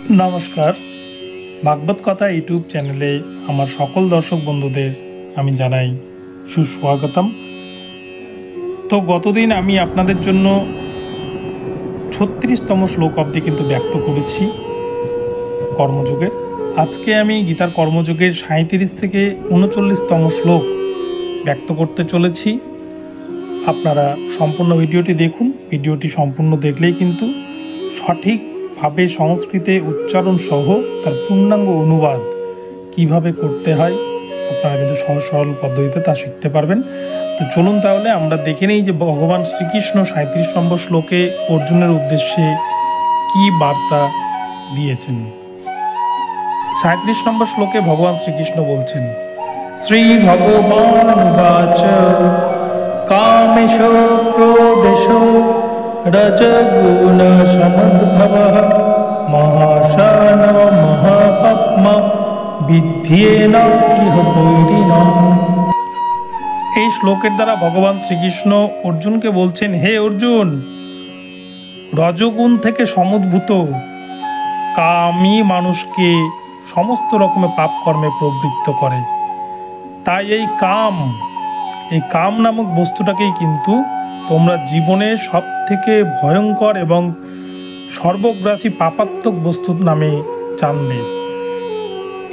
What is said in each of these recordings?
नमस्कार भागवत कथा यूट्यूब चैनेले आमार सकल दर्शक बंधुदेर आमी जानाई सुस्वागतम। तो गतदिन आमी आपनादेर जन्य 36तम श्लोक अब्दि किन्तु व्यक्त करेछि कर्मयोगेर। आजके आमी गीतार कर्मयोगेर 37 থেকে 39तम श्लोक व्यक्त करते चलेछि। आपनारा सम्पूर्ण भिडियोटी देखुन। भिडियोटी सम्पूर्ण देखलेई किन्तु सठिक भावे संस्कृते उच्चारण सह तार पूर्णांग अनुवाद किभाबे करते हैं आपनारा किन्तु सहज सरल पद्धतिते ता शिखते पारबेन। तो चलुन ताहले आमरा देखे नेই जे भगवान श्रीकृष्ण 37 নম্বর श्लोके अर्जुनेर उद्देश्ये की बार्ता दिएছেন। 37 নম্বর श्लोके भगवान श्रीकृष्ण बोलছেন, श्री भगवानुवाच कामेशो क्रोधेशो रजगुण समुद्भवः महाशान महापाप्मा विद्येन इह वैरिणम्। এই শ্লোকের দ্বারা ভগবান শ্রীকৃষ্ণ অর্জুনকে বলছেন, হে অর্জুন, রজগুণ থেকে সমুদ্ভূত কামই মানুষকে সমস্ত রকমের পাপ কর্মে প্রবৃত্ত করে। তাই এই কাম নামক বস্তুটাকেই কিন্তু তোমরা জীবনে সবথেকে ভয়ঙ্কর এবং সর্বগ্রাসী পাপাত্মক বস্তু নামে জানবে।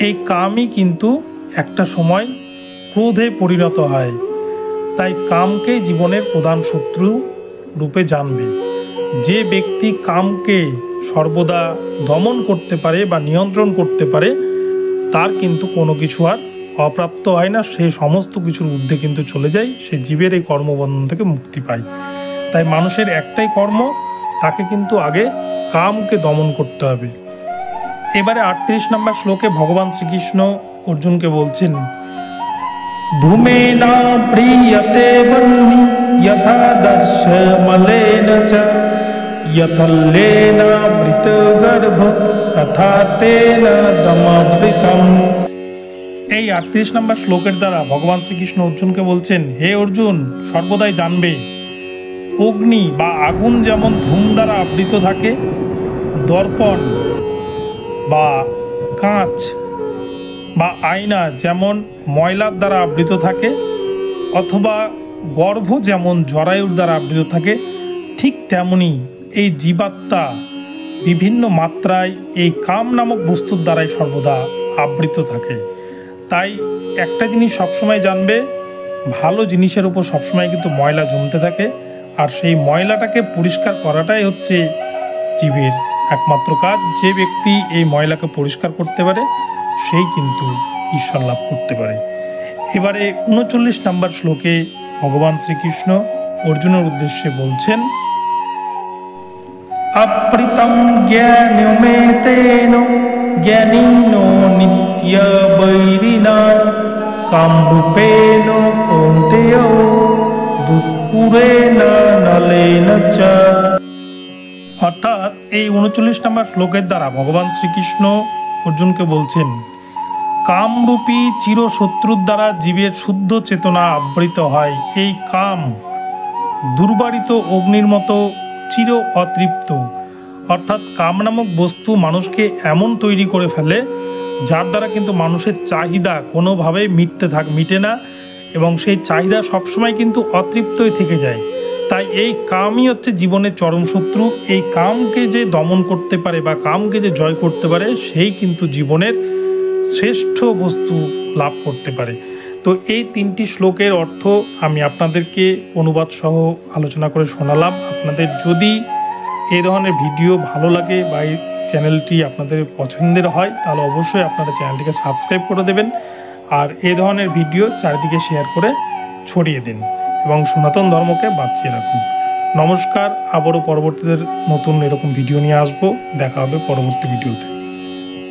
এই কামই কিন্তু একটা সময় ক্রোধে পরিণত হয়। তাই কামকে জীবনের প্রধান শত্রু রূপে জানবে। যে ব্যক্তি কামকে সর্বদা দমন করতে পারে বা নিয়ন্ত্রণ করতে পারে তার কিন্তু কোনো কিছু আর অপ্রাপ্ত হয় না, সে সমস্ত কিছুর ঊর্ধ্বে কিন্তু চলে যায়, সে জীবের এই কর্মবন্ধন থেকে মুক্তি পায়। তাই মানুষের একটাই কর্ম, তাকে কিন্তু আগে কামকে দমন করতে হবে। এবারে 38 নম্বর শ্লোকে ভগবান শ্রীকৃষ্ণ অর্জুনকে বলছেন, ধূমেনা প্রিয়তে বন্নি যথা দর্শমলেন চ যথল্লেনা মৃতগর্ভ তথা তেন দমাবৃতম। এই 38 নম্বর শ্লোকের দ্বারা ভগবান শ্রীকৃষ্ণ অর্জুনকে বলছেন, হে অর্জুন, সর্বদাই জানবে অগ্নি বা আগুন যেমন ধূম দ্বারা আবৃত থাকে, দর্পণ বা কাঁচ বা আয়না যেমন ময়লার দ্বারা আবৃত থাকে, অথবা গর্ভ যেমন জরায়ুর দ্বারা আবৃত থাকে, ঠিক তেমনি এই জীবাত্মা বিভিন্ন মাত্রায় এই কাম নামক বস্তুর দ্বারাই সর্বদা আবৃত থাকে। তাই একটা জিনিস সবসময় জানবে, ভালো জিনিসের উপর সবসময় কিন্তু ময়লা জমতে থাকে, আর সেই ময়লাটাকে পরিষ্কার করাটাই হচ্ছে জীবের একমাত্র কাজ। যে ব্যক্তি এই ময়লাকে পরিষ্কার করতে পারে সেই কিন্তু ঈশ্বর লাভ করতে পারে। এবারে 39 নম্বর শ্লোকে ভগবান শ্রীকৃষ্ণ অর্জুনের উদ্দেশ্যে বলছেন, অপ্রীতম জ্ঞানমেতেন জ্ঞানীনো নিত্য বৈরিণা কামরূপেণ কৌন্তেয় দুষ্পুরেণ নলেন চ। অর্থাৎ এই 39 নম্বর শ্লোকের দ্বারা ভগবান শ্রীকৃষ্ণ অর্জুনকে বলছেন, কামরূপী চিরশত্রুর দ্বারা জীবের শুদ্ধ চেতনা আবৃত হয়। এই কাম দুর্বারিত অগ্নির মতো চির অতৃপ্ত। অর্থাৎ কাম নামক বস্তু মানুষকে এমন তৈরি করে ফেলে যার দ্বারা কিন্তু মানুষের চাহিদা কোনোভাবেই মিটে না, এবং সেই চাহিদা সবসময় কিন্তু অতৃপ্তই থেকে যায়। তাই এই কামই হচ্ছে জীবনের চরম শত্রু। এই কামকে যে দমন করতে পারে বা কামকে যে জয় করতে পারে সেই কিন্তু জীবনের শ্রেষ্ঠ বস্তু লাভ করতে পারে। তো এই 3টি শ্লোকের অর্থ আমি আপনাদেরকে অনুবাদ সহ আলোচনা করে শোনালাম। আপনাদের যদি এই ধরনের ভিডিও ভালো লাগে বা এই চ্যানেলটি আপনাদের পছন্দের হয় তাহলে অবশ্যই আপনারা চ্যানেলটিকে সাবস্ক্রাইব করে দেবেন, আর এই ধরনের ভিডিও চারিদিকে শেয়ার করে ছড়িয়ে দিন এবং সনাতন ধর্মকে বাঁচিয়ে রাখুন। নমস্কার, আবারও পরবর্তীতে নতুন এরকম ভিডিও নিয়ে আসবো। দেখা হবে পরবর্তী ভিডিওতে।